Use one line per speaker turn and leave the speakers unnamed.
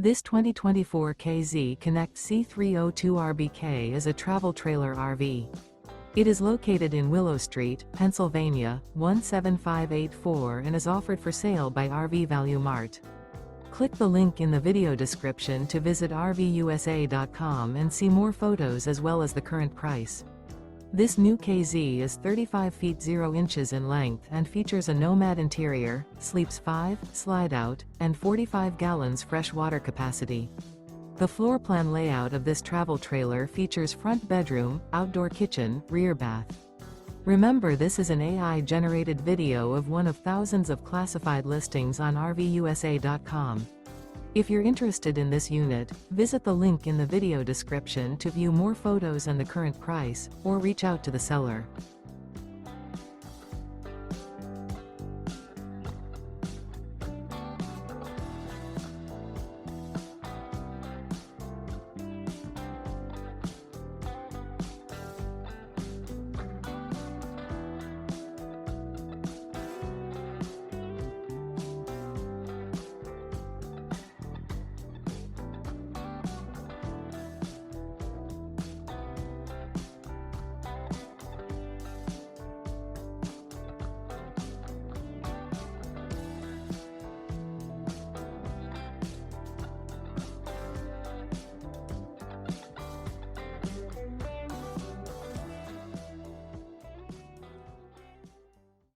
This 2024 K-Z Connect C302RBK is a travel trailer RV. It is located in Willow Street, Pennsylvania, 17584 and is offered for sale by RV Value Mart. Click the link in the video description to visit RVUSA.com and see more photos as well as the current price. This new K-Z is 35 feet 0 inches in length and features a NOMAD interior, sleeps 5, slide-out, and 45 gallons fresh water capacity. The floor plan layout of this travel trailer features front bedroom, outdoor kitchen, rear bath. Remember, this is an AI-generated video of one of thousands of classified listings on RVUSA.com. If you're interested in this unit, visit the link in the video description to view more photos and the current price, or reach out to the seller.